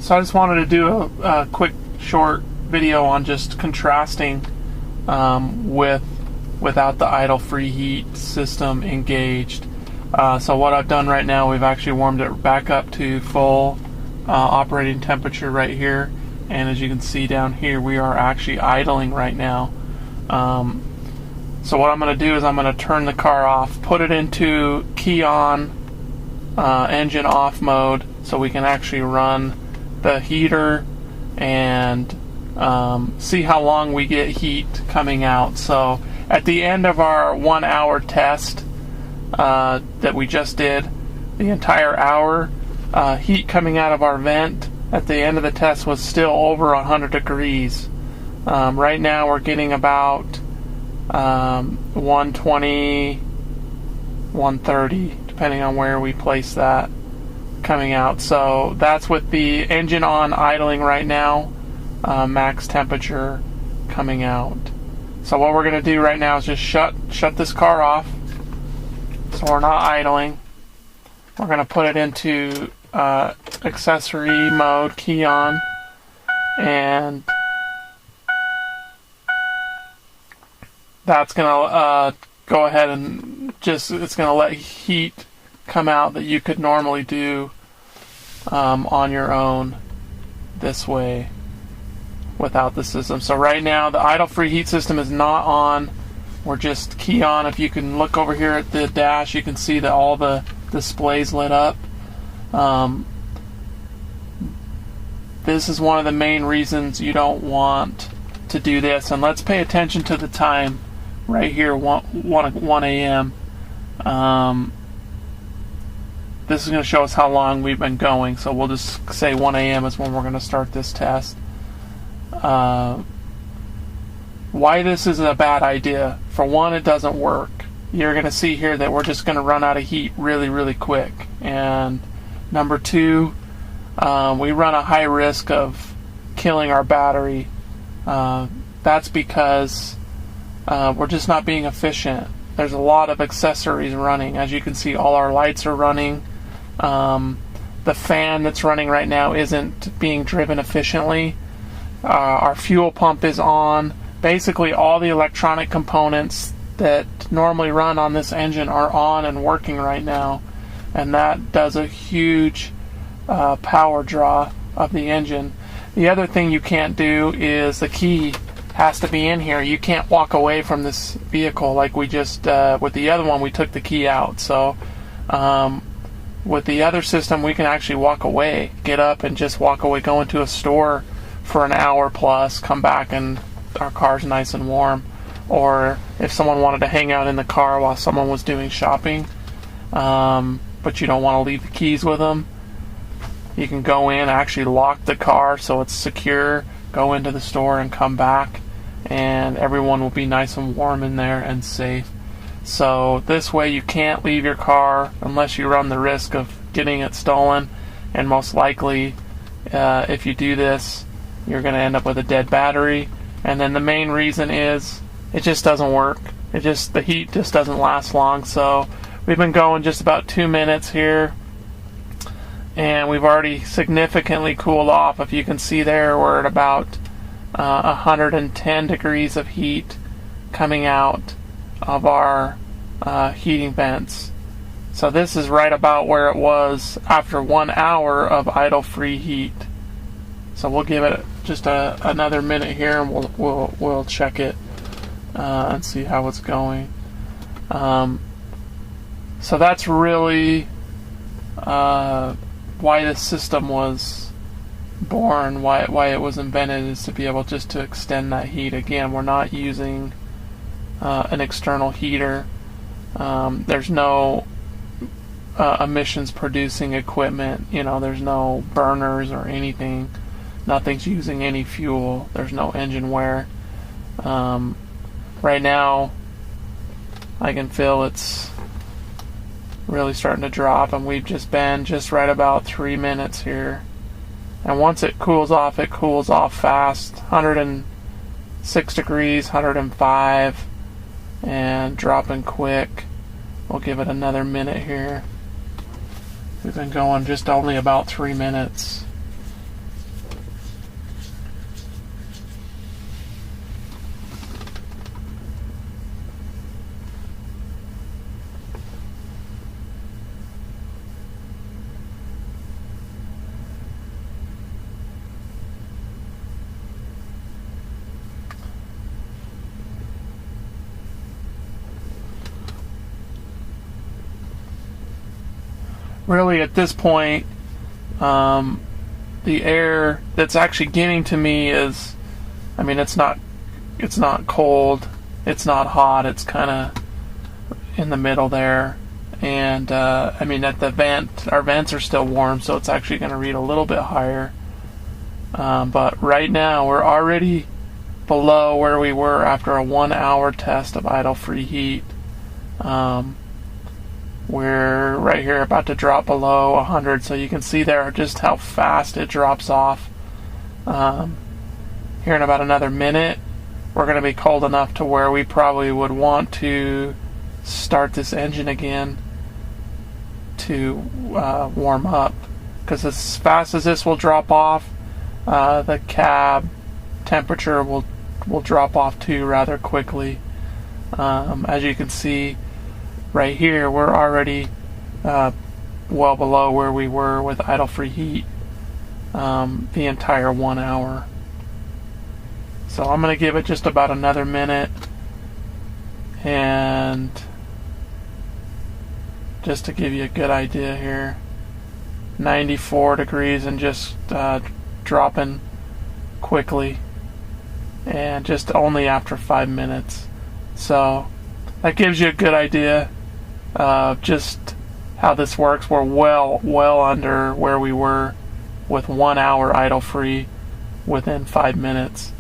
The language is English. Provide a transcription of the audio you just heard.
So I just wanted to do a quick short video on just contrasting without the idle free heat system engaged. So what I've done right now, we've actually warmed it back up to full operating temperature right here, and as you can see down here, we are actually idling right now. So what I'm going to do is I'm going to turn the car off, put it into key on, engine off mode, so we can actually run the heater and see how long we get heat coming out. So at the end of our 1 hour test that we just did, the entire hour, heat coming out of our vent at the end of the test was still over 100 degrees. Right now we're getting about 120, 130, depending on where we place that coming out. So that's with the engine on, idling right now, max temperature coming out. So what we're going to do right now is just shut this car off, so we're not idling. We're going to put it into accessory mode, key on, and that's going to go ahead and it's going to let heat come out that you could normally do on your own this way without the system. So right now the idle free heat system is not on. We're just key on. If you can look over here at the dash, you can see that all the displays lit up. This is one of the main reasons you don't want to do this. And let's pay attention to the time right here, 1 a.m. This is going to show us how long we've been going. So we'll just say 1 a.m. is when we're going to start this test. Why this is a bad idea? For one, it doesn't work. You're going to see here that we're just going to run out of heat really, really quick. And number two, we run a high risk of killing our battery. That's because we're just not being efficient. There's a lot of accessories running. As you can see, all our lights are running. The fan that's running right now isn't being driven efficiently. Our fuel pump is on. Basically, all the electronic components that normally run on this engine are on and working right now, and that does a huge power draw of the engine. The other thing you can't do is the key has to be in here. You can't walk away from this vehicle like we just with the other one. We took the key out. So with the other system, we can actually walk away, get up and just walk away, go into a store for an hour plus, come back and our car's nice and warm. Or if someone wanted to hang out in the car while someone was doing shopping, but you don't want to leave the keys with them, you can go in, actually lock the car so it's secure, go into the store and come back, and everyone will be nice and warm in there and safe. So this way you can't leave your car unless you run the risk of getting it stolen, and most likely if you do this, you're going to end up with a dead battery. And then the main reason is it just doesn't work. The heat just doesn't last long. So we've been going just about 2 minutes here, and we've already significantly cooled off. If you can see there, we're at about 110 degrees of heat coming out of our heating vents. So this is right about where it was after 1 hour of idle free heat. So we'll give it just another minute here, and we'll check it and see how it's going. So that's really why this system was born, why it was invented, is to be able just to extend that heat. Again, we're not using an external heater. There's no emissions producing equipment. There's no burners or anything. Nothing's using any fuel. There's no engine wear. Right now, I can feel it's really starting to drop, and we've just been right about 3 minutes here. And once it cools off fast. 106 degrees, 105, and dropping quick. We'll give it another minute here. We've been going just only about 3 minutes. really at this point, the air that's actually getting to me is, I mean, it's not cold, it's not hot, it's kind of in the middle there. And I mean, at the vent, our vents are still warm, so it's actually going to read a little bit higher. But right now we're already below where we were after a 1 hour test of idle free heat. We're right here about to drop below 100, so you can see there just how fast it drops off. Here in about another minute, we're going to be cold enough to where we probably would want to start this engine again to warm up, because as fast as this will drop off, the cab temperature will drop off too rather quickly. As you can see right here, we're already well below where we were with idle free heat the entire 1 hour. So I'm going to give it just about another minute, and just to give you a good idea here, 94 degrees and just dropping quickly, and just only after 5 minutes. So that gives you a good idea of just how this works. We're well under where we were with 1 hour idle free within 5 minutes.